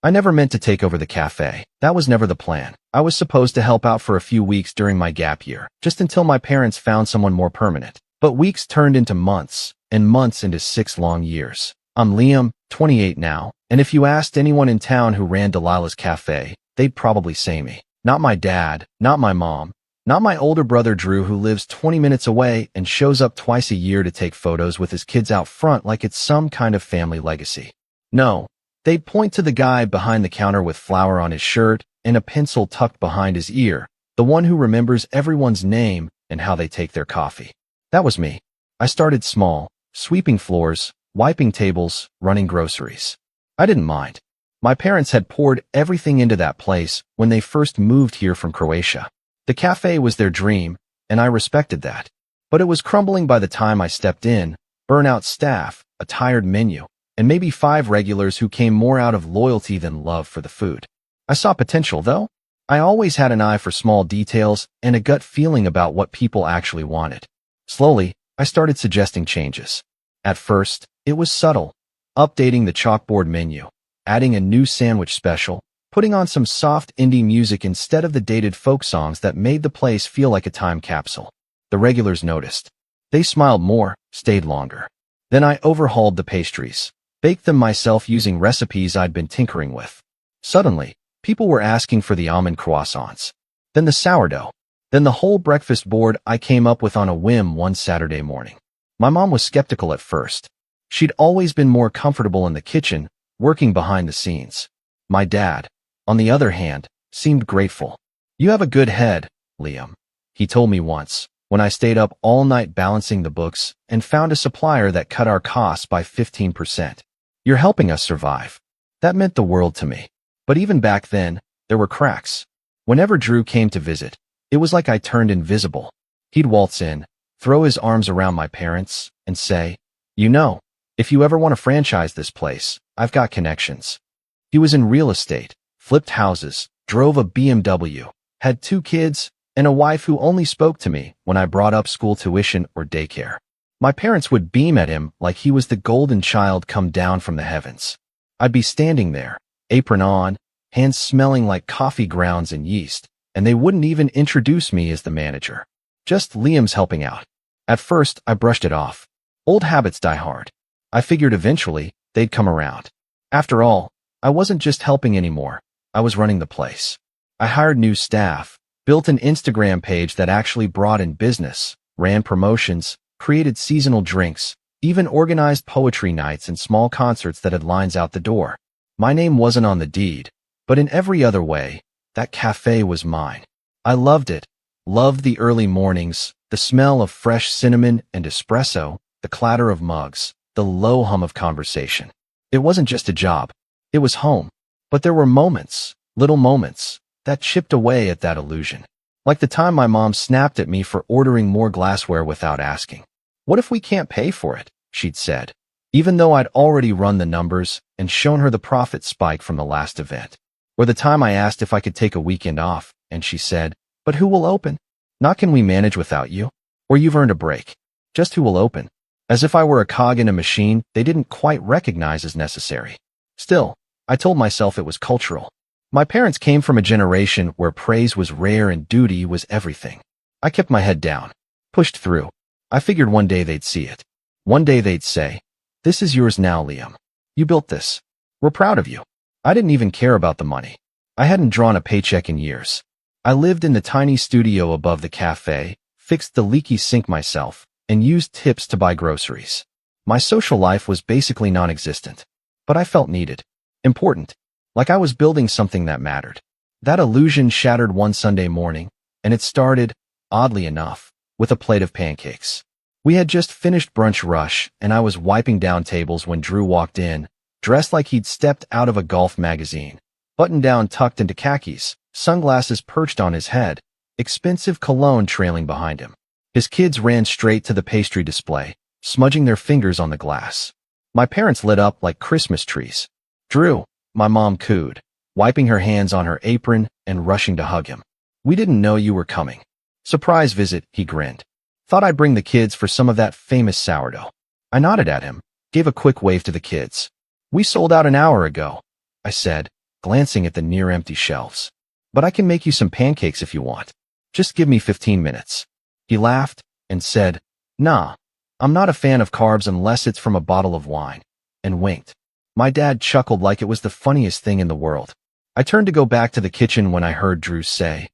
I never meant to take over the cafe. That was never the plan. I was supposed to help out for a few weeks during my gap year, just until my parents found someone more permanent. But weeks turned into months, and months into 6 long years. I'm Liam, 28 now, and if you asked anyone in town who ran Delilah's cafe, they'd probably say me. Not my dad, not my mom, not my older brother Drew, who lives 20 minutes away and shows up twice a year to take photos with his kids out front like it's some kind of family legacy. No, they'd point to the guy behind the counter with flour on his shirt and a pencil tucked behind his ear, the one who remembers everyone's name and how they take their coffee. That was me. I started small, sweeping floors, wiping tables, running groceries. I didn't mind. My parents had poured everything into that place when they first moved here from Croatia. The cafe was their dream, and I respected that. But it was crumbling by the time I stepped in, burnout staff, a tired menu, and maybe 5 regulars who came more out of loyalty than love for the food. I saw potential, though. I always had an eye for small details and a gut feeling about what people actually wanted. Slowly, I started suggesting changes. At first, it was subtle, updating the chalkboard menu, adding a new sandwich special, putting on some soft indie music instead of the dated folk songs that made the place feel like a time capsule. The regulars noticed. They smiled more, stayed longer. Then I overhauled the pastries, baked them myself using recipes I'd been tinkering with. Suddenly, people were asking for the almond croissants, then the sourdough, then the whole breakfast board I came up with on a whim one Saturday morning. My mom was skeptical at first. She'd always been more comfortable in the kitchen, working behind the scenes. My dad, on the other hand, seemed grateful. "You have a good head, Liam," he told me once, when I stayed up all night balancing the books and found a supplier that cut our costs by 15%. "You're helping us survive." That meant the world to me. But even back then, there were cracks. Whenever Drew came to visit, it was like I turned invisible. He'd waltz in, throw his arms around my parents, and say, "You know, if you ever want to franchise this place, I've got connections." He was in real estate, flipped houses, drove a BMW, had 2 kids, and a wife who only spoke to me when I brought up school tuition or daycare. My parents would beam at him like he was the golden child come down from the heavens. I'd be standing there, apron on, hands smelling like coffee grounds and yeast, and they wouldn't even introduce me as the manager. Just Liam's helping out. At first, I brushed it off. Old habits die hard. I figured eventually they'd come around. After all, I wasn't just helping anymore. I was running the place. I hired new staff, built an Instagram page that actually brought in business, ran promotions, created seasonal drinks, even organized poetry nights and small concerts that had lines out the door. My name wasn't on the deed, but in every other way, that cafe was mine. I loved it. Loved the early mornings, the smell of fresh cinnamon and espresso, the clatter of mugs, the low hum of conversation. It wasn't just a job. It was home. But there were moments, little moments, that chipped away at that illusion. Like the time my mom snapped at me for ordering more glassware without asking. "What if we can't pay for it?" she'd said, even though I'd already run the numbers and shown her the profit spike from the last event. Or the time I asked if I could take a weekend off, and she said, "But who will open? Not can we manage without you? Or you've earned a break. Just who will open?" As if I were a cog in a machine they didn't quite recognize as necessary. Still, I told myself it was cultural. My parents came from a generation where praise was rare and duty was everything. I kept my head down, pushed through. I figured one day they'd see it. One day they'd say, "This is yours now, Liam. You built this. We're proud of you." I didn't even care about the money. I hadn't drawn a paycheck in years. I lived in the tiny studio above the cafe, fixed the leaky sink myself, and used tips to buy groceries. My social life was basically non-existent. But I felt needed. Important. Like I was building something that mattered. That illusion shattered one Sunday morning, and it started, oddly enough, with a plate of pancakes. We had just finished brunch rush, and I was wiping down tables when Drew walked in, dressed like he'd stepped out of a golf magazine, button-down tucked into khakis, sunglasses perched on his head, expensive cologne trailing behind him. His kids ran straight to the pastry display, smudging their fingers on the glass. My parents lit up like Christmas trees. "Drew," my mom cooed, wiping her hands on her apron and rushing to hug him. "We didn't know you were coming." "Surprise visit," he grinned. "Thought I'd bring the kids for some of that famous sourdough." I nodded at him, gave a quick wave to the kids. "We sold out an hour ago," I said, glancing at the near-empty shelves. But I can make you some pancakes if you want. Just give me 15 minutes. He laughed and said, Nah, I'm not a fan of carbs unless it's from a bottle of wine, and winked. My dad chuckled like it was the funniest thing in the world. I turned to go back to the kitchen when I heard Drew say,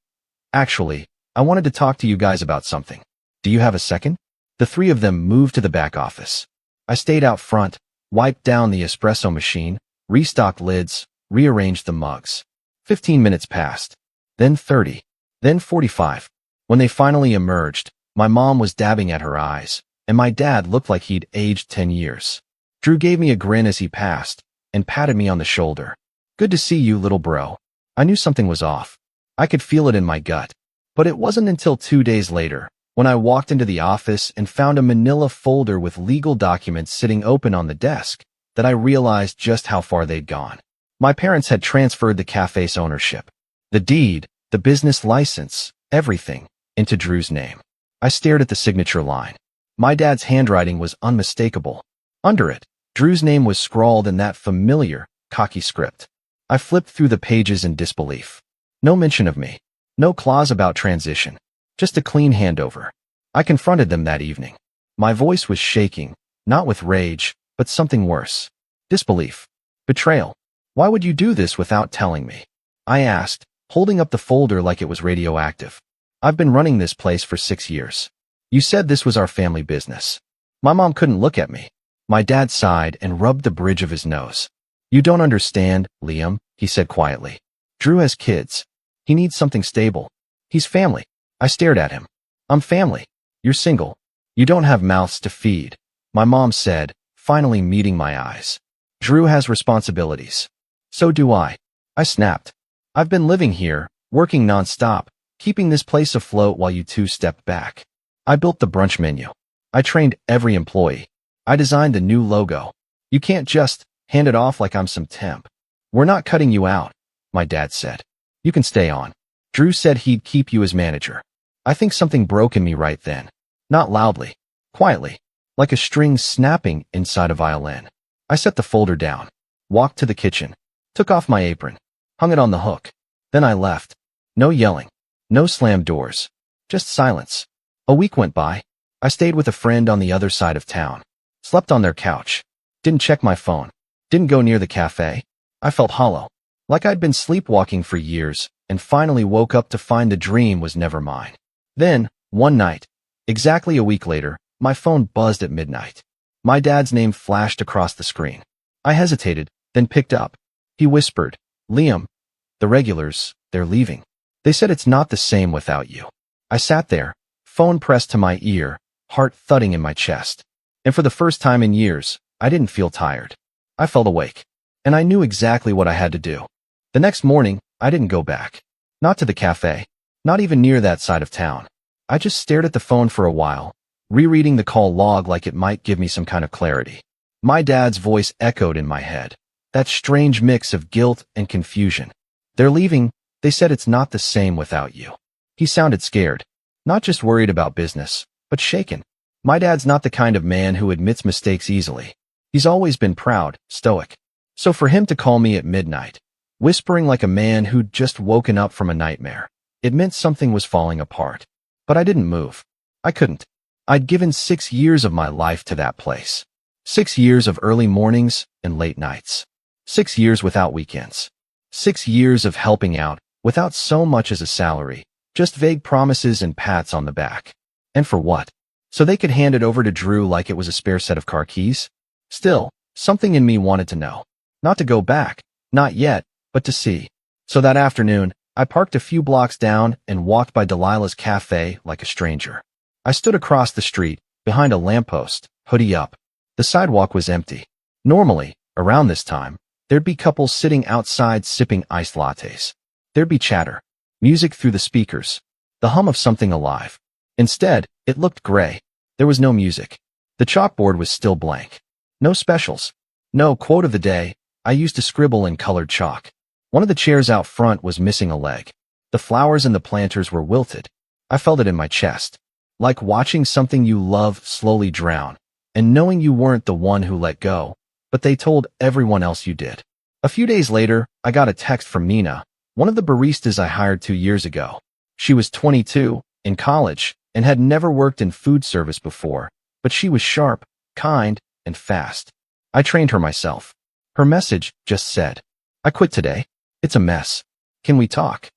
Actually, I wanted to talk to you guys about something. Do you have a second? The three of them moved to the back office. I stayed out front, wiped down the espresso machine, restocked lids, rearranged the mugs. 15 minutes passed, then 30, then 45. When they finally emerged, my mom was dabbing at her eyes, and my dad looked like he'd aged 10 years. Drew gave me a grin as he passed and patted me on the shoulder. Good to see you, little bro. I knew something was off. I could feel it in my gut. But it wasn't until 2 days later, when I walked into the office and found a manila folder with legal documents sitting open on the desk, that I realized just how far they'd gone. My parents had transferred the cafe's ownership, the deed, the business license, everything, into Drew's name. I stared at the signature line. My dad's handwriting was unmistakable. Under it, Drew's name was scrawled in that familiar, cocky script. I flipped through the pages in disbelief. No mention of me. No clause about transition. Just a clean handover. I confronted them that evening. My voice was shaking, not with rage, but something worse. Disbelief. Betrayal. Why would you do this without telling me? I asked, holding up the folder like it was radioactive. I've been running this place for 6 years. You said this was our family business. My mom couldn't look at me. My dad sighed and rubbed the bridge of his nose. You don't understand, Liam, he said quietly. Drew has kids. He needs something stable. He's family. I stared at him. I'm family. You're single. You don't have mouths to feed. My mom said, finally meeting my eyes. Drew has responsibilities. So do I. I snapped. I've been living here, working nonstop, keeping this place afloat while you two stepped back. I built the brunch menu. I trained every employee. I designed the new logo. You can't just hand it off like I'm some temp. We're not cutting you out, my dad said. You can stay on. Drew said he'd keep you as manager. I think something broke in me right then. Not loudly. Quietly. Like a string snapping inside a violin. I set the folder down. Walked to the kitchen. Took off my apron. Hung it on the hook. Then I left. No yelling. No slammed doors. Just silence. A week went by. I stayed with a friend on the other side of town. Slept on their couch. Didn't check my phone. Didn't go near the cafe. I felt hollow. Like I'd been sleepwalking for years, and finally woke up to find the dream was never mine. Then, one night, exactly a week later, my phone buzzed at midnight. My dad's name flashed across the screen. I hesitated, then picked up. He whispered, Liam, the regulars, they're leaving. They said it's not the same without you. I sat there, phone pressed to my ear, heart thudding in my chest. And for the first time in years, I didn't feel tired. I felt awake. And I knew exactly what I had to do. The next morning, I didn't go back. Not to the cafe. Not even near that side of town. I just stared at the phone for a while, rereading the call log like it might give me some kind of clarity. My dad's voice echoed in my head. That strange mix of guilt and confusion. They're leaving. They said it's not the same without you. He sounded scared. Not just worried about business, but shaken. My dad's not the kind of man who admits mistakes easily. He's always been proud, stoic. So for him to call me at midnight, whispering like a man who'd just woken up from a nightmare, it meant something was falling apart. But I didn't move. I couldn't. I'd given 6 years of my life to that place. 6 years of early mornings and late nights. 6 years without weekends. 6 years of helping out, without so much as a salary, just vague promises and pats on the back. And for what? So they could hand it over to Drew like it was a spare set of car keys? Still, something in me wanted to know. Not to go back, not yet, but to see. So that afternoon, I parked a few blocks down and walked by Delilah's cafe like a stranger. I stood across the street, behind a lamppost, hoodie up. The sidewalk was empty. Normally, around this time, there'd be couples sitting outside sipping iced lattes. There'd be chatter, music through the speakers, the hum of something alive. Instead, it looked gray. There was no music. The chalkboard was still blank. No specials. No quote of the day. I used to scribble in colored chalk. One of the chairs out front was missing a leg. The flowers in the planters were wilted. I felt it in my chest. Like watching something you love slowly drown, and knowing you weren't the one who let go, but they told everyone else you did. A few days later, I got a text from Nina, one of the baristas I hired 2 years ago. She was 22, in college, and had never worked in food service before, but she was sharp, kind, and fast. I trained her myself. Her message just said, "I quit today. It's a mess. Can we talk?"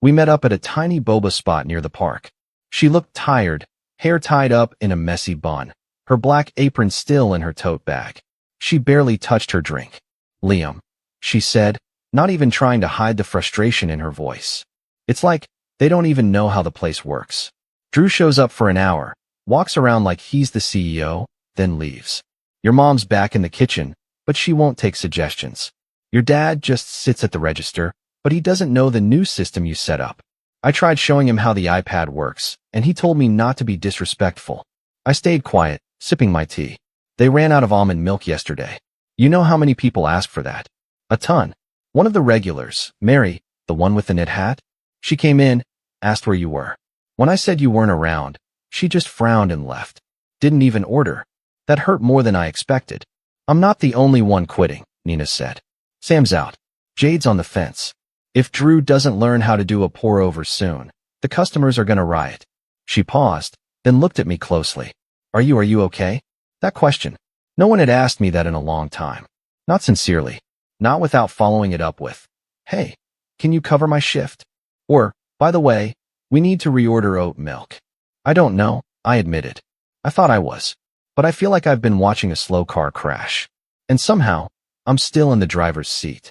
We met up at a tiny boba spot near the park. She looked tired, hair tied up in a messy bun, her black apron still in her tote bag. She barely touched her drink. "Liam," she said, not even trying to hide the frustration in her voice. "It's like they don't even know how the place works. Drew shows up for an hour, walks around like he's the CEO, then leaves. Your mom's back in the kitchen, but she won't take suggestions. Your dad just sits at the register, but he doesn't know the new system you set up. I tried showing him how the iPad works, and he told me not to be disrespectful. I stayed quiet, sipping my tea. They ran out of almond milk yesterday. You know how many people ask for that? A ton. One of the regulars, Mary, the one with the knit hat, she came in, asked where you were. When I said you weren't around, she just frowned and left. Didn't even order. That hurt more than I expected. I'm not the only one quitting," Nina said. "Sam's out. Jade's on the fence. If Drew doesn't learn how to do a pour-over soon, the customers are gonna riot." She paused, then looked at me closely. Are you okay?" That question. No one had asked me that in a long time. Not sincerely. Not without following it up with, "Hey, can you cover my shift?" Or, "By the way, we need to reorder oat milk." I don't know, I admitted. I thought I was. But I feel like I've been watching a slow car crash. And somehow, I'm still in the driver's seat.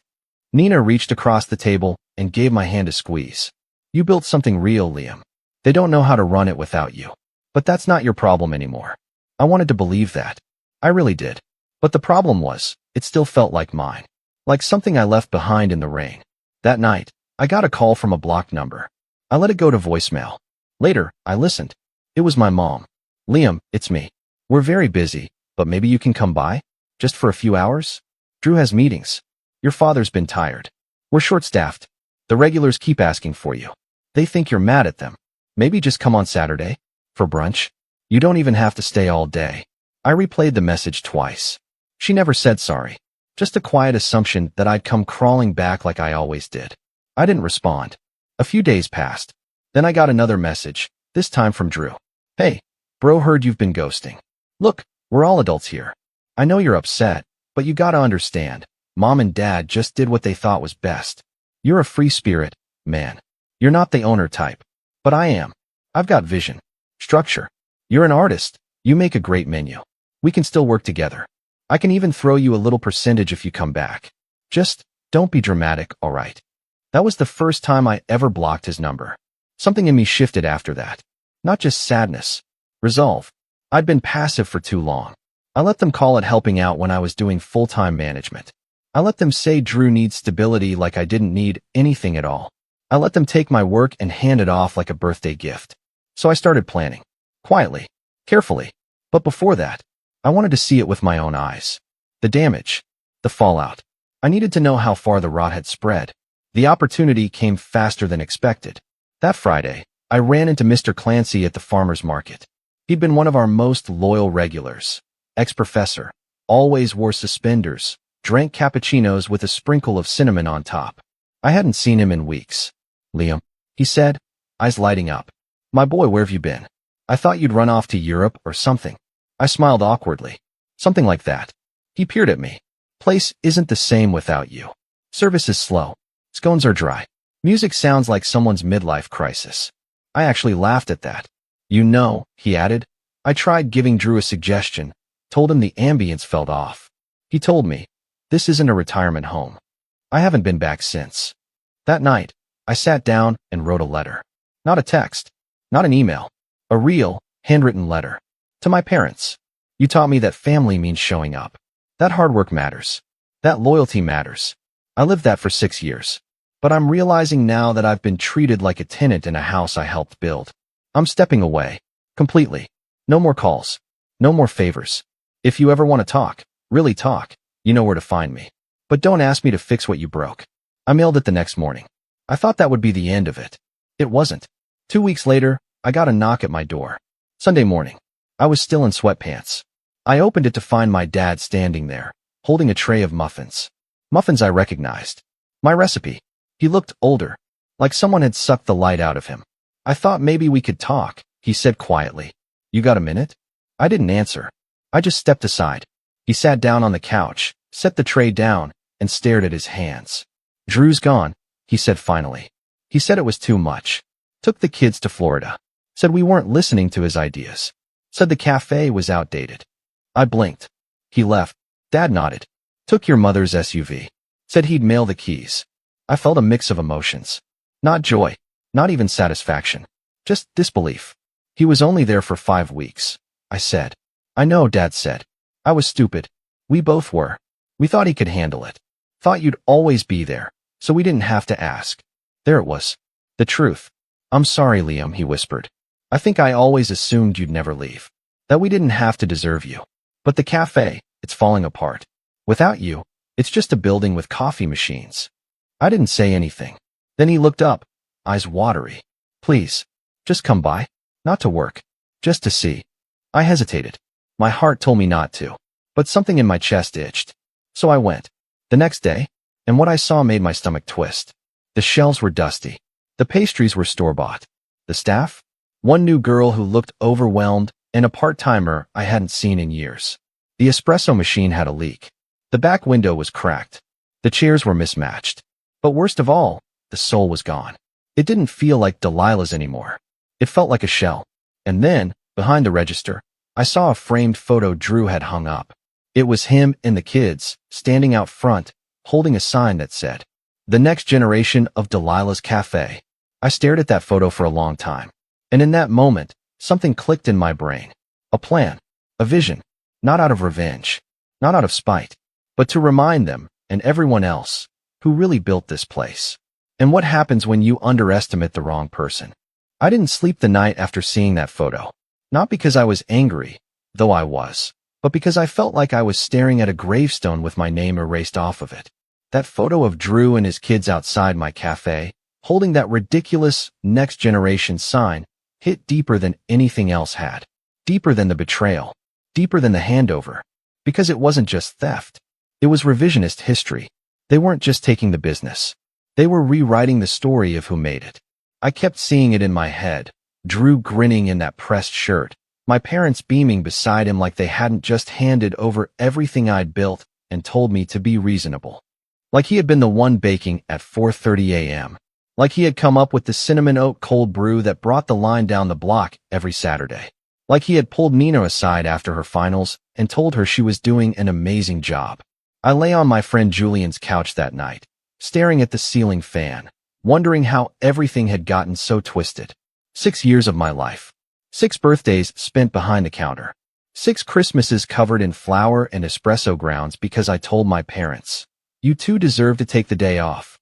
Nina reached across the table and gave my hand a squeeze. "You built something real, Liam. They don't know how to run it without you. But that's not your problem anymore." I wanted to believe that. I really did. But the problem was, it still felt like mine. Like something I left behind in the rain. That night, I got a call from a blocked number. I let it go to voicemail. Later, I listened. It was my mom. "Liam, it's me. We're very busy, but maybe you can come by? Just for a few hours? Drew has meetings. Your father's been tired. We're short-staffed. The regulars keep asking for you. They think you're mad at them. Maybe just come on Saturday? For brunch? You don't even have to stay all day." I replayed the message twice. She never said sorry. Just a quiet assumption that I'd come crawling back like I always did. I didn't respond. A few days passed. Then I got another message, this time from Drew. "Hey, bro, heard you've been ghosting. Look, we're all adults here. I know you're upset, but you gotta understand. Mom and Dad just did what they thought was best. You're a free spirit, man. You're not the owner type. But I am. I've got vision. Structure. You're an artist. You make a great menu. We can still work together. I can even throw you a little percentage if you come back. Just don't be dramatic, all right?" That was the first time I ever blocked his number. Something in me shifted after that. Not just sadness. Resolve. I'd been passive for too long. I let them call it helping out when I was doing full-time management. I let them say Drew needs stability like I didn't need anything at all. I let them take my work and hand it off like a birthday gift. So I started planning. Quietly. Carefully. But before that, I wanted to see it with my own eyes. The damage. The fallout. I needed to know how far the rot had spread. The opportunity came faster than expected. That Friday, I ran into Mr. Clancy at the farmer's market. He'd been one of our most loyal regulars. Ex-professor. Always wore suspenders. Drank cappuccinos with a sprinkle of cinnamon on top. I hadn't seen him in weeks. "Liam," he said, eyes lighting up. "My boy, where have you been? I thought you'd run off to Europe or something." I smiled awkwardly. "Something like that." He peered at me. "Place isn't the same without you. Service is slow. Scones are dry. Music sounds like someone's midlife crisis." I actually laughed at that. "You know," he added, "I tried giving Drew a suggestion, told him the ambience felt off. He told me, this isn't a retirement home." I haven't been back since. That night, I sat down and wrote a letter. Not a text. Not an email. A real, handwritten letter. To my parents. "You taught me that family means showing up. That hard work matters. That loyalty matters. I lived that for 6 years. But I'm realizing now that I've been treated like a tenant in a house I helped build. I'm stepping away. Completely. No more calls. No more favors. If you ever want to talk, really talk, you know where to find me. But don't ask me to fix what you broke." I mailed it the next morning. I thought that would be the end of it. It wasn't. 2 weeks later, I got a knock at my door. Sunday morning. I was still in sweatpants. I opened it to find my dad standing there, holding a tray of muffins. Muffins I recognized. My recipe. He looked older, like someone had sucked the light out of him. I thought maybe we could talk, he said quietly. You got a minute? I didn't answer. I just stepped aside. He sat down on the couch, set the tray down, and stared at his hands. Drew's gone, he said finally. He said it was too much. Took the kids to Florida. Said we weren't listening to his ideas. Said the cafe was outdated. I blinked. He left. Dad nodded. Took your mother's SUV. Said he'd mail the keys. I felt a mix of emotions. Not joy. Not even satisfaction. Just disbelief. He was only there for 5 weeks. I said. I know, Dad said. I was stupid. We both were. We thought he could handle it. Thought you'd always be there, so we didn't have to ask. There it was. The truth. I'm sorry, Liam, he whispered. I think I always assumed you'd never leave. That we didn't have to deserve you. But the cafe, it's falling apart. Without you, it's just a building with coffee machines. I didn't say anything. Then he looked up, eyes watery. Please, just come by. Not to work. Just to see. I hesitated. My heart told me not to. But something in my chest itched. So I went. The next day, and what I saw made my stomach twist. The shelves were dusty. The pastries were store-bought. The staff? One new girl who looked overwhelmed, and a part-timer I hadn't seen in years. The espresso machine had a leak. The back window was cracked. The chairs were mismatched. But worst of all, the soul was gone. It didn't feel like Delilah's anymore. It felt like a shell. And then, behind the register, I saw a framed photo Drew had hung up. It was him and the kids, standing out front, holding a sign that said, "The next generation of Delilah's Cafe." I stared at that photo for a long time. And in that moment, something clicked in my brain. A plan. A vision. Not out of revenge. Not out of spite. But to remind them, and everyone else, who really built this place. And what happens when you underestimate the wrong person. I didn't sleep the night after seeing that photo. Not because I was angry, though I was, but because I felt like I was staring at a gravestone with my name erased off of it. That photo of Drew and his kids outside my cafe, holding that ridiculous next generation sign, hit deeper than anything else had. Deeper than the betrayal. Deeper than the handover. Because it wasn't just theft. It was revisionist history. They weren't just taking the business. They were rewriting the story of who made it. I kept seeing it in my head. Drew grinning in that pressed shirt. My parents beaming beside him like they hadn't just handed over everything I'd built and told me to be reasonable. Like he had been the one baking at 4:30 a.m. Like he had come up with the cinnamon oat cold brew that brought the line down the block every Saturday. Like he had pulled Nina aside after her finals and told her she was doing an amazing job. I lay on my friend Julian's couch that night, staring at the ceiling fan, wondering how everything had gotten so twisted. 6 years of my life. 6 birthdays spent behind the counter. 6 Christmases covered in flour and espresso grounds because I told my parents, "You two deserve to take the day off."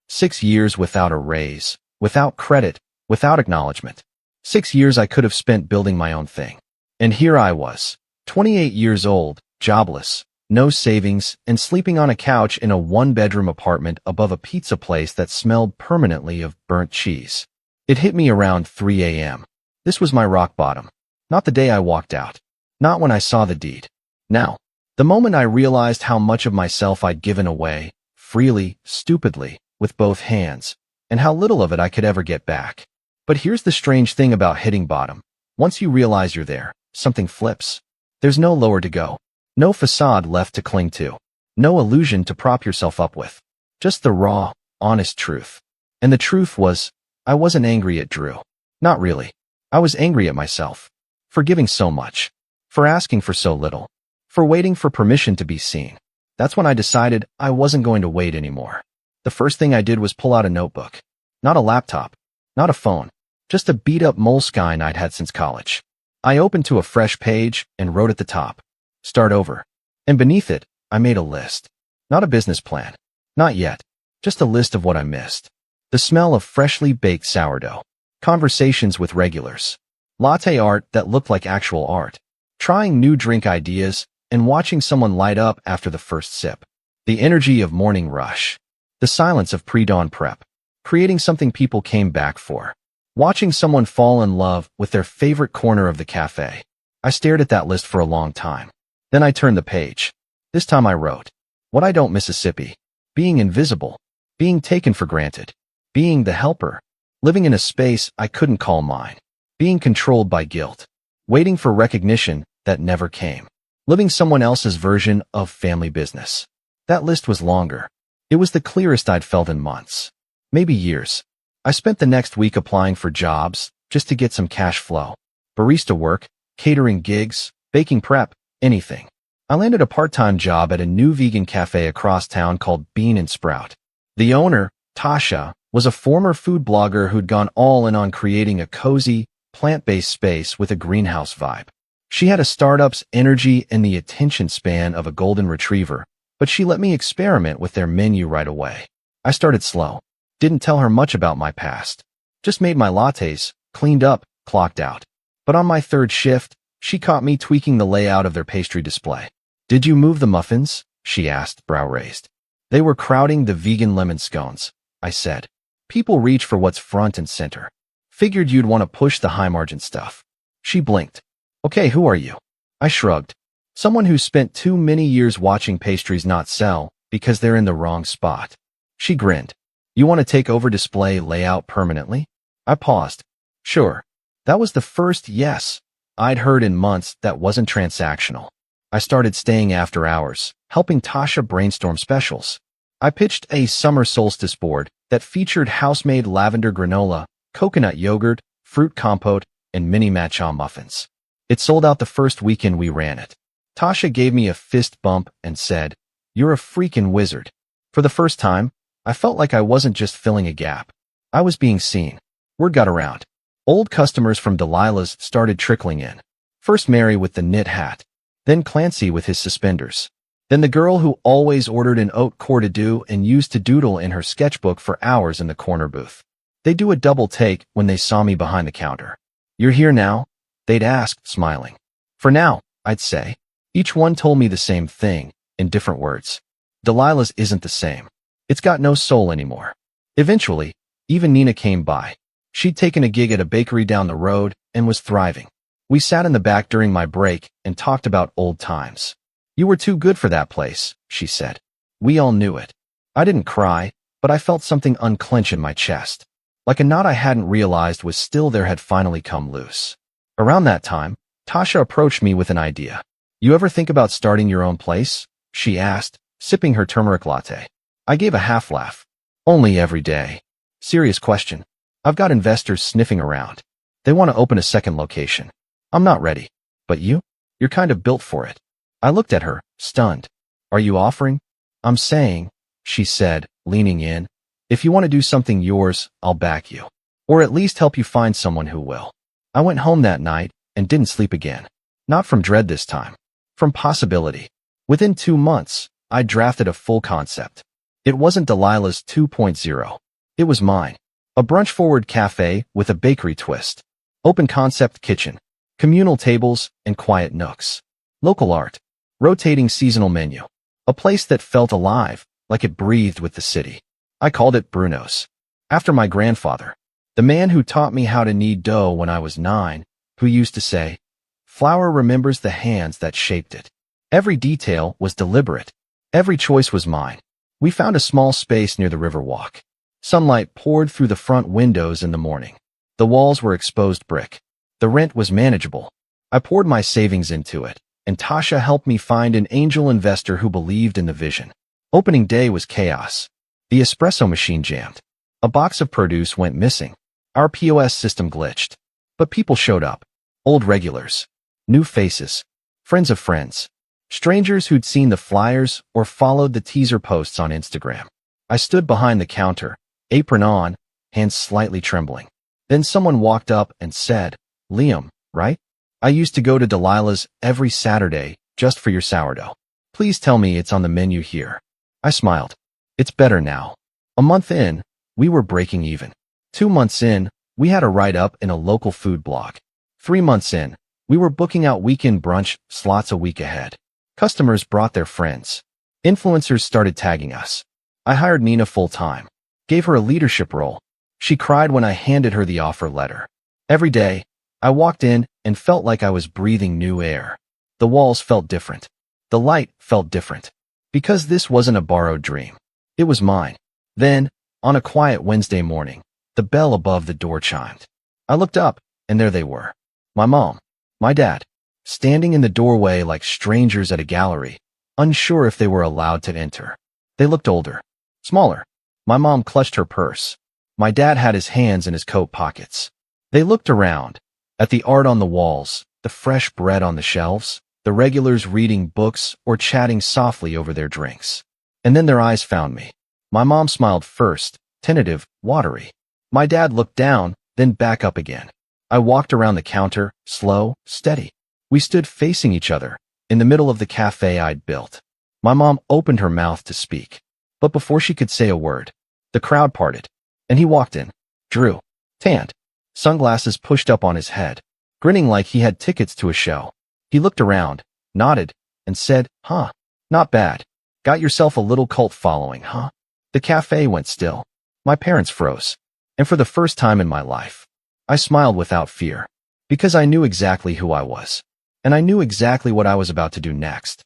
6 years without a raise, without credit, without acknowledgement. 6 years I could have spent building my own thing. And here I was, 28 years old, jobless, no savings, and sleeping on a couch in a 1-bedroom apartment above a pizza place that smelled permanently of burnt cheese. It hit me around 3 a.m. This was my rock bottom. Not the day I walked out. Not when I saw the deed. Now, the moment I realized how much of myself I'd given away, freely, stupidly, with both hands, and how little of it I could ever get back. But here's the strange thing about hitting bottom. Once you realize you're there, something flips. There's no lower to go. No facade left to cling to. No illusion to prop yourself up with. Just the raw, honest truth. And the truth was, I wasn't angry at Drew. Not really. I was angry at myself. For giving so much. For asking for so little. For waiting for permission to be seen. That's when I decided I wasn't going to wait anymore. The first thing I did was pull out a notebook. Not a laptop. Not a phone. Just a beat-up Moleskine I'd had since college. I opened to a fresh page and wrote at the top, "Start over." And beneath it, I made a list. Not a business plan. Not yet. Just a list of what I missed. The smell of freshly baked sourdough. Conversations with regulars. Latte art that looked like actual art. Trying new drink ideas and watching someone light up after the first sip. The energy of morning rush. The silence of pre-dawn prep. Creating something people came back for. Watching someone fall in love with their favorite corner of the cafe. I stared at that list for a long time. Then I turned the page. This time I wrote, "What I don't Mississippi." being invisible, being taken for granted, being the helper, living in a space I couldn't call mine, being controlled by guilt, waiting for recognition that never came, living someone else's version of family business. That list was longer. It was the clearest I'd felt in months, maybe years. I spent the next week applying for jobs just to get some cash flow. Barista work, catering gigs, baking prep, anything. I landed a part-time job at a new vegan cafe across town called Bean and Sprout. The owner, Tasha, was a former food blogger who'd gone all in on creating a cozy, plant-based space with a greenhouse vibe. She had a startup's energy and the attention span of a golden retriever, but she let me experiment with their menu right away. I started slow. Didn't tell her much about my past. Just made my lattes, cleaned up, clocked out. But on my third shift, she caught me tweaking the layout of their pastry display. "Did you move the muffins?" she asked, brow raised. "They were crowding the vegan lemon scones," I said. "People reach for what's front and center. Figured you'd want to push the high-margin stuff." She blinked. "Okay, who are you?" I shrugged. "Someone who spent too many years watching pastries not sell because they're in the wrong spot." She grinned. "You want to take over display layout permanently?" I paused. "Sure." That was the first yes I'd heard in months that wasn't transactional. I started staying after hours, helping Tasha brainstorm specials. I pitched a summer solstice board that featured house-made lavender granola, coconut yogurt, fruit compote, and mini matcha muffins. It sold out the first weekend we ran it. Tasha gave me a fist bump and said, "You're a freaking wizard." For the first time, I felt like I wasn't just filling a gap. I was being seen. Word got around. Old customers from Delilah's started trickling in. First Mary with the knit hat, then Clancy with his suspenders, then the girl who always ordered an haute couture and used to doodle in her sketchbook for hours in the corner booth. They'd do a double take when they saw me behind the counter. "You're here now?" they'd ask, smiling. "For now," I'd say. Each one told me the same thing, in different words. Delilah's isn't the same. It's got no soul anymore. Eventually, even Nina came by. She'd taken a gig at a bakery down the road and was thriving. We sat in the back during my break and talked about old times. "You were too good for that place," she said. We all knew it. I didn't cry, but I felt something unclench in my chest. Like a knot I hadn't realized was still there had finally come loose. Around that time, Tasha approached me with an idea. "You ever think about starting your own place?" she asked, sipping her turmeric latte. I gave a half laugh. "Only every day." "Serious question. I've got investors sniffing around. They want to open a second location. I'm not ready. But you? You're kind of built for it." I looked at her, stunned. "Are you offering?" "I'm saying," she said, leaning in, "if you want to do something yours, I'll back you. Or at least help you find someone who will." I went home that night and didn't sleep again. Not from dread this time. From possibility. Within 2 months, I drafted a full concept. It wasn't Delilah's 2.0. It was mine. A brunch-forward cafe with a bakery twist. Open concept kitchen. Communal tables and quiet nooks. Local art. Rotating seasonal menu. A place that felt alive, like it breathed with the city. I called it Bruno's. After my grandfather. The man who taught me how to knead dough when I was 9, who used to say, "Flour remembers the hands that shaped it." Every detail was deliberate. Every choice was mine. We found a small space near the Riverwalk. Sunlight poured through the front windows in the morning. The walls were exposed brick. The rent was manageable. I poured my savings into it, and Tasha helped me find an angel investor who believed in the vision. Opening day was chaos. The espresso machine jammed. A box of produce went missing. Our POS system glitched. But people showed up. Old regulars. New faces. Friends of friends. Strangers who'd seen the flyers or followed the teaser posts on Instagram. I stood behind the counter, apron on, hands slightly trembling. Then someone walked up and said, "Liam, right? I used to go to Delilah's every Saturday just for your sourdough. Please tell me it's on the menu here." I smiled. It's better now. A month in, we were breaking even. 2 months in, we had a write-up in a local food blog. 3 months in, we were booking out weekend brunch slots a week ahead. Customers brought their friends. Influencers started tagging us. I hired Nina full-time. Gave her a leadership role. She cried when I handed her the offer letter. Every day, I walked in and felt like I was breathing new air. The walls felt different. The light felt different. Because this wasn't a borrowed dream. It was mine. Then, on a quiet Wednesday morning, the bell above the door chimed. I looked up, and there they were. My mom, my dad, standing in the doorway like strangers at a gallery, unsure if they were allowed to enter. They looked older, smaller. My mom clutched her purse. My dad had his hands in his coat pockets. They looked around, at the art on the walls, the fresh bread on the shelves, the regulars reading books or chatting softly over their drinks. And then their eyes found me. My mom smiled first, tentative, watery. My dad looked down, then back up again. I walked around the counter, slow, steady. We stood facing each other, in the middle of the cafe I'd built. My mom opened her mouth to speak. But before she could say a word, the crowd parted, and he walked in. Drew, tanned, sunglasses pushed up on his head, grinning like he had tickets to a show. He looked around, nodded, and said, "Huh, not bad. Got yourself a little cult following, huh?" The cafe went still. My parents froze. And for the first time in my life, I smiled without fear, because I knew exactly who I was, and I knew exactly what I was about to do next.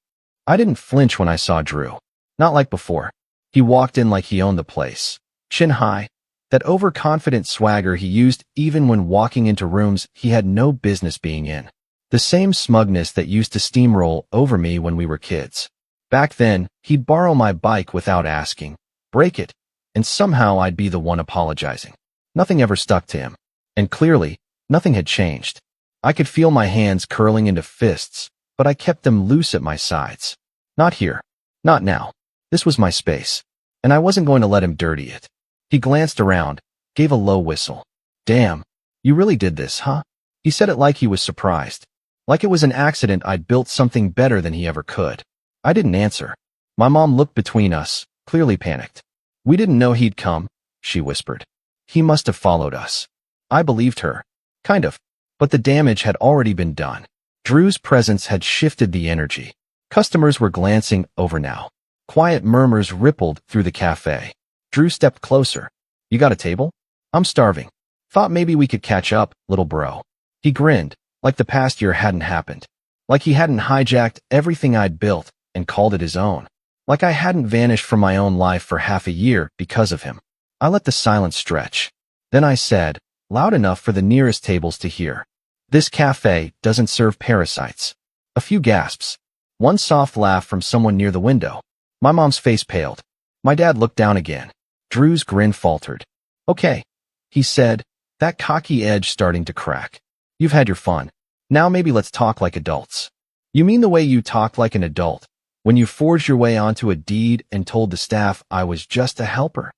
I didn't flinch when I saw Drew, not like before. He walked in like he owned the place, chin high, that overconfident swagger he used even when walking into rooms he had no business being in. The same smugness that used to steamroll over me when we were kids. Back then, he'd borrow my bike without asking, break it, and somehow I'd be the one apologizing. Nothing ever stuck to him. And clearly, nothing had changed. I could feel my hands curling into fists, but I kept them loose at my sides. Not here. Not now. This was my space, and I wasn't going to let him dirty it. He glanced around, gave a low whistle. "Damn, you really did this, huh?" He said it like he was surprised, like it was an accident I'd built something better than he ever could. I didn't answer. My mom looked between us, clearly panicked. "We didn't know he'd come," she whispered. "He must have followed us." I believed her. Kind of. But the damage had already been done. Drew's presence had shifted the energy. Customers were glancing over now. Quiet murmurs rippled through the cafe. Drew stepped closer. "You got a table? I'm starving. Thought maybe we could catch up, little bro." He grinned, like the past year hadn't happened. Like he hadn't hijacked everything I'd built and called it his own. Like I hadn't vanished from my own life for half a year because of him. I let the silence stretch. Then I said, loud enough for the nearest tables to hear, "This cafe doesn't serve parasites." A few gasps. One soft laugh from someone near the window. My mom's face paled. My dad looked down again. Drew's grin faltered. "Okay," he said, that cocky edge starting to crack. "You've had your fun. Now maybe let's talk like adults." "You mean the way you talk like an adult, when you forged your way onto a deed and told the staff I was just a helper?"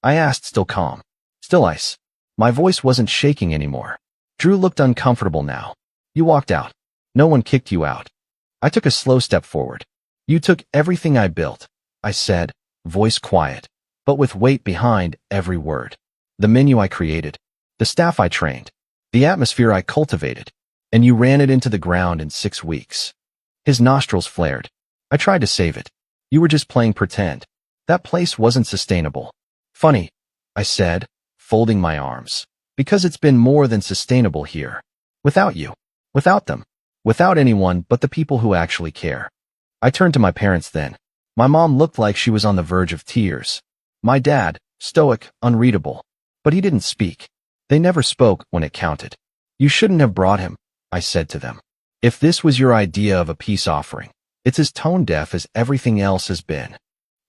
I asked, still calm. Still ice. My voice wasn't shaking anymore. Drew looked uncomfortable now. "You walked out. No one kicked you out." I took a slow step forward. "You took everything I built," I said, voice quiet, but with weight behind every word. "The menu I created, the staff I trained, the atmosphere I cultivated, and you ran it into the ground in 6 weeks." His nostrils flared. "I tried to save it. You were just playing pretend. That place wasn't sustainable." "Funny," I said, folding my arms, "because it's been more than sustainable here. Without you. Without them. Without anyone but the people who actually care." I turned to my parents then. My mom looked like she was on the verge of tears. My dad, stoic, unreadable. But he didn't speak. They never spoke when it counted. "You shouldn't have brought him," I said to them. "If this was your idea of a peace offering, it's as tone-deaf as everything else has been."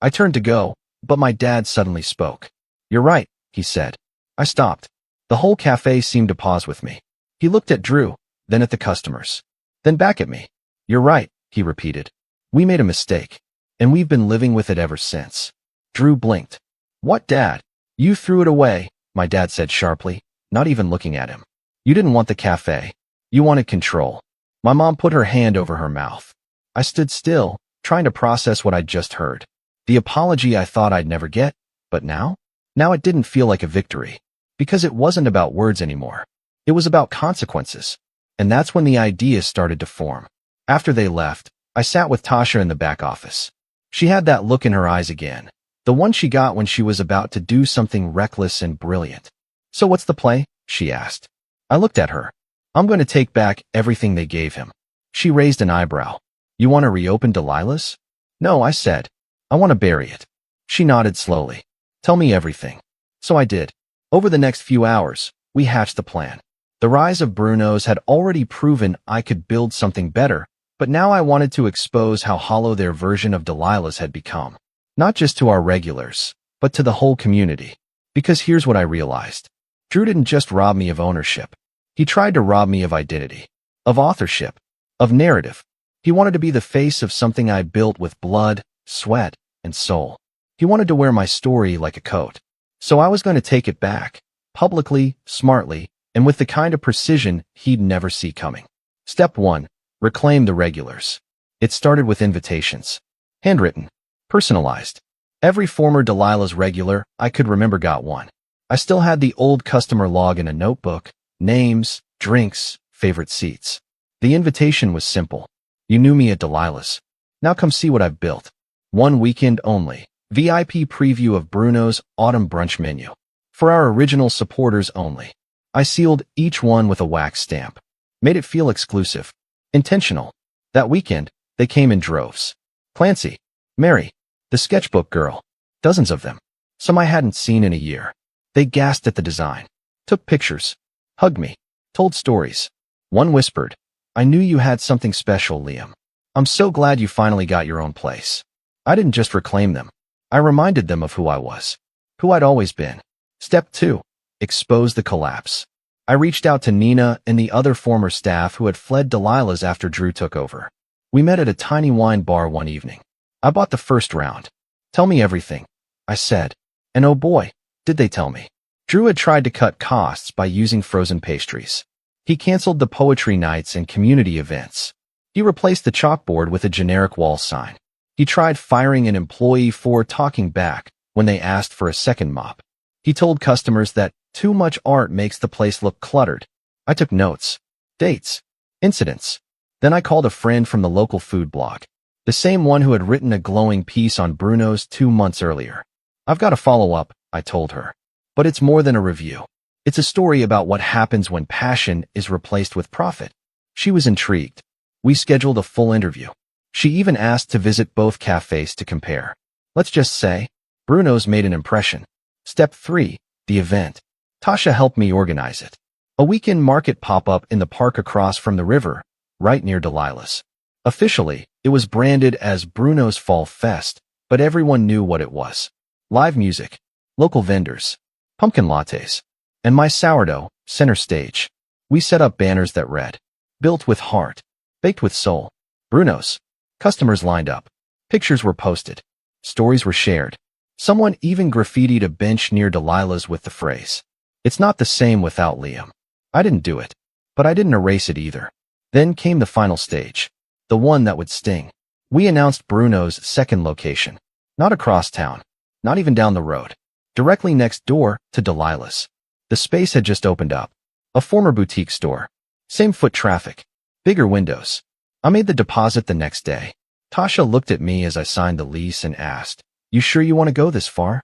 I turned to go, but my dad suddenly spoke. "You're right," he said. I stopped. The whole cafe seemed to pause with me. He looked at Drew, then at the customers, then back at me. "You're right," he repeated. "We made a mistake, and we've been living with it ever since." Drew blinked. "What, Dad? You threw it away," my dad said sharply, not even looking at him. "You didn't want the cafe. You wanted control." My mom put her hand over her mouth. I stood still, trying to process what I'd just heard. The apology I thought I'd never get, but now it didn't feel like a victory. Because it wasn't about words anymore. It was about consequences. And that's when the ideas started to form. After they left, I sat with Tasha in the back office. She had that look in her eyes again, the one she got when she was about to do something reckless and brilliant. "So what's the play?" she asked. I looked at her. "I'm going to take back everything they gave him." She raised an eyebrow. "You want to reopen Delilah's?" "No," I said. "I want to bury it." She nodded slowly. Tell me everything. So I did. Over the next few hours, we hatched a plan. The rise of Bruno's had already proven I could build something better, but now I wanted to expose how hollow their version of Delilah's had become. Not just to our regulars, but to the whole community. Because here's what I realized. Drew didn't just rob me of ownership. He tried to rob me of identity, of authorship, of narrative. He wanted to be the face of something I built with blood, sweat, and soul. He wanted to wear my story like a coat. So I was going to take it back, publicly, smartly, and with the kind of precision he'd never see coming. Step 1. Reclaim the regulars. It started with invitations. Handwritten. Personalized. Every former Delilah's regular I could remember got one. I still had the old customer log in a notebook, names, drinks, favorite seats. The invitation was simple. You knew me at Delilah's. Now come see what I've built. One weekend only. VIP preview of Bruno's autumn brunch menu. For our original supporters only. I sealed each one with a wax stamp. Made it feel exclusive. Intentional. That weekend, they came in droves. Clancy, Mary, the sketchbook girl. Dozens of them. Some I hadn't seen in a year. They gasped at the design. Took pictures. Hugged me. Told stories. One whispered, I knew you had something special, Liam. I'm so glad you finally got your own place. I didn't just reclaim them. I reminded them of who I was. Who I'd always been. Step 2. Expose the collapse. I reached out to Nina and the other former staff who had fled Delilah's after Drew took over. We met at a tiny wine bar one evening. I bought the first round. Tell me everything, I said. And oh boy, did they tell me. Drew had tried to cut costs by using frozen pastries. He canceled the poetry nights and community events. He replaced the chalkboard with a generic wall sign. He tried firing an employee for talking back when they asked for a second mop. He told customers that too much art makes the place look cluttered. I took notes, dates, incidents. Then I called a friend from the local food blog, the same one who had written a glowing piece on Bruno's 2 months earlier. I've got to follow up, I told her. But it's more than a review. It's a story about what happens when passion is replaced with profit. She was intrigued. We scheduled a full interview. She even asked to visit both cafes to compare. Let's just say, Bruno's made an impression. Step 3. The event. Tasha helped me organize it. A weekend market pop-up in the park across from the river, right near Delilah's. Officially, it was branded as Bruno's Fall Fest, but everyone knew what it was. Live music, local vendors, pumpkin lattes, and my sourdough, center stage. We set up banners that read, built with heart, baked with soul. Bruno's. Customers lined up. Pictures were posted. Stories were shared. Someone even graffitied a bench near Delilah's with the phrase, it's not the same without Liam. I didn't do it, but I didn't erase it either. Then came the final stage, the one that would sting. We announced Bruno's second location. Not across town, not even down the road. Directly next door to Delilah's. The space had just opened up. A former boutique store. Same foot traffic. Bigger windows. I made the deposit the next day. Tasha looked at me as I signed the lease and asked, you sure you want to go this far?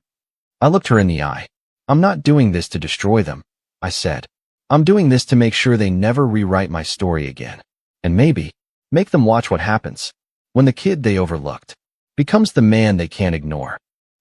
I looked her in the eye. I'm not doing this to destroy them, I said. I'm doing this to make sure they never rewrite my story again. And maybe, make them watch what happens when the kid they overlooked becomes the man they can't ignore.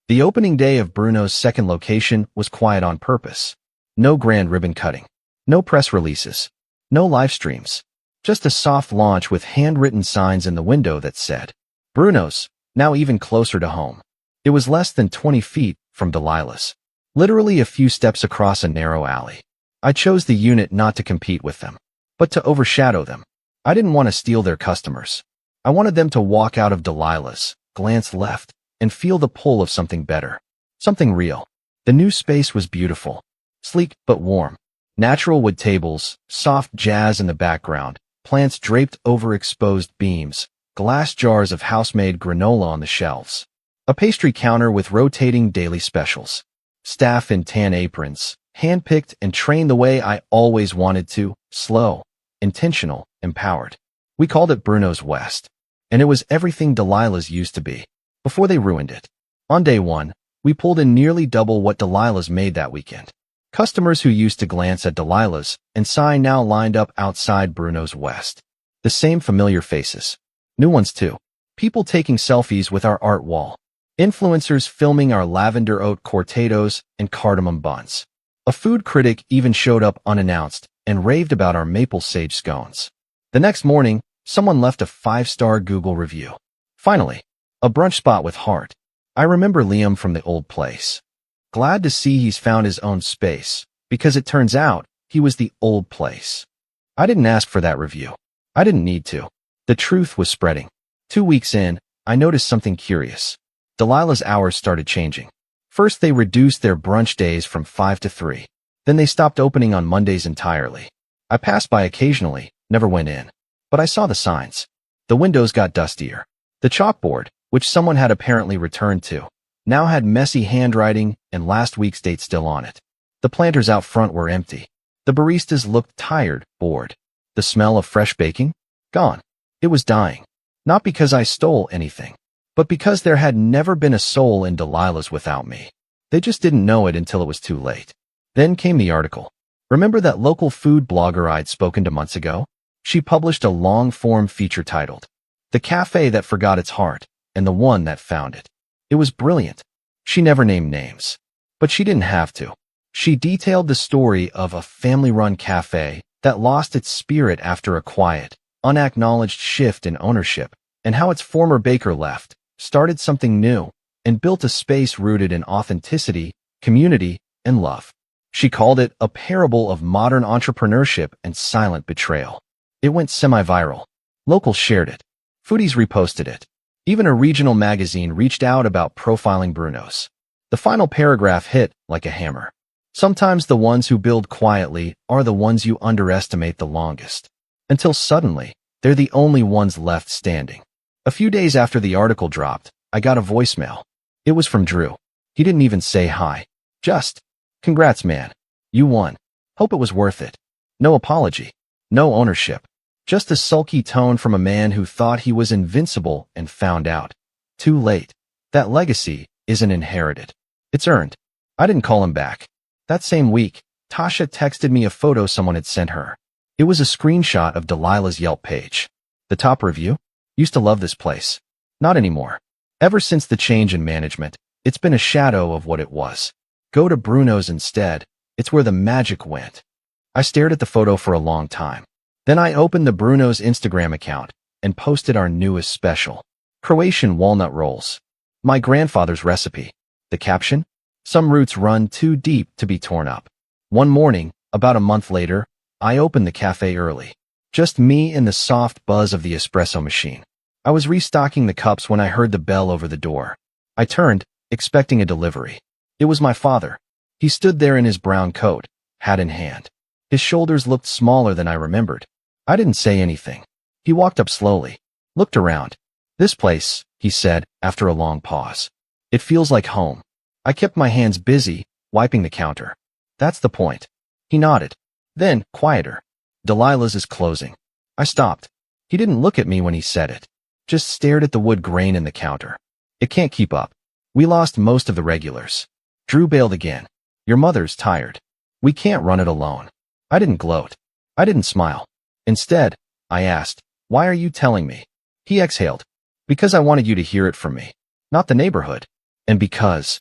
The opening day of Bruno's second location was quiet on purpose. No grand ribbon cutting. No press releases. No live streams. Just a soft launch with handwritten signs in the window that said, Bruno's, now even closer to home. It was less than 20 feet from Delilah's. Literally a few steps across a narrow alley. I chose the unit not to compete with them, but to overshadow them. I didn't want to steal their customers. I wanted them to walk out of Delilah's, glance left, and feel the pull of something better. Something real. The new space was beautiful. Sleek but warm. Natural wood tables, soft jazz in the background, plants draped over exposed beams, glass jars of house-made granola on the shelves. A pastry counter with rotating daily specials. Staff in tan aprons, hand-picked and trained the way I always wanted to, slow, intentional, empowered. We called it Bruno's West. And it was everything Delilah's used to be, before they ruined it. On day 1, we pulled in nearly double what Delilah's made that weekend. Customers who used to glance at Delilah's and sigh now lined up outside Bruno's West. The same familiar faces. New ones too. People taking selfies with our art wall. Influencers filming our lavender oat cortados and cardamom buns. A food critic even showed up unannounced and raved about our maple sage scones. The next morning, someone left a 5-star Google review. Finally, a brunch spot with heart. I remember Liam from the old place. Glad to see he's found his own space, because it turns out he was the old place. I didn't ask for that review. I didn't need to. The truth was spreading. 2 weeks in, I noticed something curious. Delilah's hours started changing. First, they reduced their brunch days from 5 to 3. Then they stopped opening on Mondays entirely. I passed by occasionally, never went in. But I saw the signs. The windows got dustier. The chalkboard, which someone had apparently returned to, now had messy handwriting and last week's date still on it. The planters out front were empty. The baristas looked tired, bored. The smell of fresh baking? Gone. It was dying. Not because I stole anything, but because there had never been a soul in Delilah's without me. They just didn't know it until it was too late. Then came the article. Remember that local food blogger I'd spoken to months ago? She published a long-form feature titled, "The Cafe That Forgot Its Heart and the One That Found It." It was brilliant. She never named names, but she didn't have to. She detailed the story of a family-run cafe that lost its spirit after a quiet, unacknowledged shift in ownership, and how its former baker left, started something new, and built a space rooted in authenticity, community, and love. She called it a parable of modern entrepreneurship and silent betrayal. It went semi-viral. Locals shared it. Foodies reposted it. Even a regional magazine reached out about profiling Bruno's. The final paragraph hit like a hammer. Sometimes the ones who build quietly are the ones you underestimate the longest. Until suddenly, they're the only ones left standing. A few days after the article dropped, I got a voicemail. It was from Drew. He didn't even say hi. Just, "Congrats, man. You won. Hope it was worth it." No apology. No ownership. Just a sulky tone from a man who thought he was invincible and found out. Too late. That legacy isn't inherited. It's earned. I didn't call him back. That same week, Tasha texted me a photo someone had sent her. It was a screenshot of Delilah's Yelp page. The top review? "Used to love this place. Not anymore. Ever since the change in management, it's been a shadow of what it was. Go to Bruno's instead. It's where the magic went." I stared at the photo for a long time. Then I opened the Bruno's Instagram account and posted our newest special. Croatian walnut rolls. My grandfather's recipe. The caption? "Some roots run too deep to be torn up." One morning, about a month later, I opened the cafe early. Just me and the soft buzz of the espresso machine. I was restocking the cups when I heard the bell over the door. I turned, expecting a delivery. It was my father. He stood there in his brown coat, hat in hand. His shoulders looked smaller than I remembered. I didn't say anything. He walked up slowly, looked around. "This place," he said, after a long pause. "It feels like home." I kept my hands busy, wiping the counter. "That's the point." He nodded. Then, quieter. "Delilah's is closing." I stopped. He didn't look at me when he said it. Just stared at the wood grain in the counter. "It can't keep up. We lost most of the regulars." Drew bailed again. "Your mother's tired. We can't run it alone." I didn't gloat. I didn't smile. Instead, I asked, "Why are you telling me?" He exhaled. "Because I wanted you to hear it from me, not the neighborhood. And because..."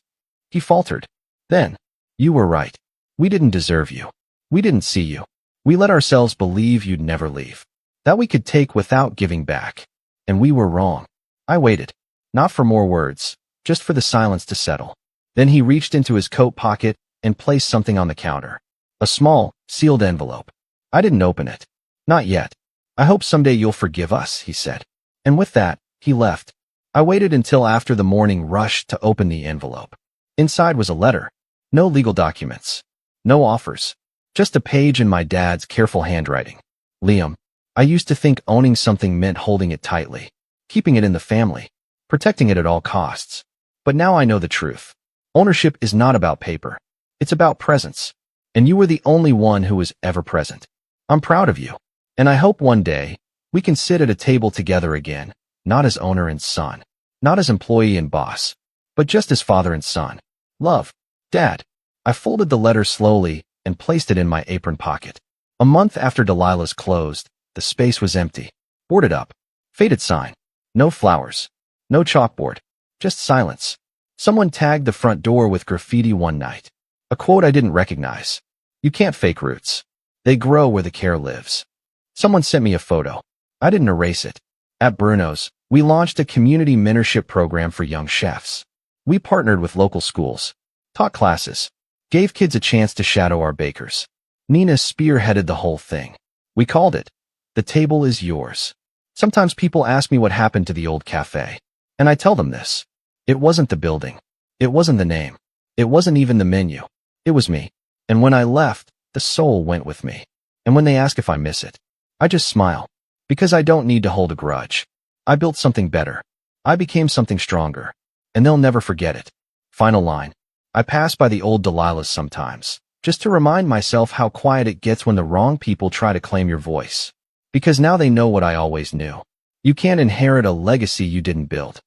He faltered. "Then, you were right. We didn't deserve you. We didn't see you. We let ourselves believe you'd never leave. That we could take without giving back. And we were wrong." I waited. Not for more words, just for the silence to settle. Then he reached into his coat pocket and placed something on the counter. A small, sealed envelope. I didn't open it. "Not yet. I hope someday you'll forgive us," he said. And with that, he left. I waited until after the morning rush to open the envelope. Inside was a letter. No legal documents. No offers. Just a page in my dad's careful handwriting. "Liam, I used to think owning something meant holding it tightly, keeping it in the family, protecting it at all costs. But now I know the truth. Ownership is not about paper. It's about presence. And you were the only one who was ever present. I'm proud of you. And I hope one day we can sit at a table together again, not as owner and son, not as employee and boss, but just as father and son. Love, Dad." I folded the letter slowly and placed it in my apron pocket. A month after Delilah's closed, the space was empty, boarded up, faded sign, no flowers, no chalkboard, just silence. Someone tagged the front door with graffiti one night. A quote I didn't recognize. You can't fake roots. They grow where the care lives. Someone sent me a photo. I didn't erase it. At Bruno's, we launched a community mentorship program for young chefs. We partnered with local schools, taught classes, gave kids a chance to shadow our bakers. Nina spearheaded the whole thing. We called it, "The Table is Yours." Sometimes people ask me what happened to the old cafe, and I tell them this. It wasn't the building. It wasn't the name. It wasn't even the menu. It was me. And when I left, the soul went with me. And when they ask if I miss it, I just smile. Because I don't need to hold a grudge. I built something better. I became something stronger. And they'll never forget it. Final line. I pass by the old Delilahs sometimes, just to remind myself how quiet it gets when the wrong people try to claim your voice. Because now they know what I always knew. You can't inherit a legacy you didn't build.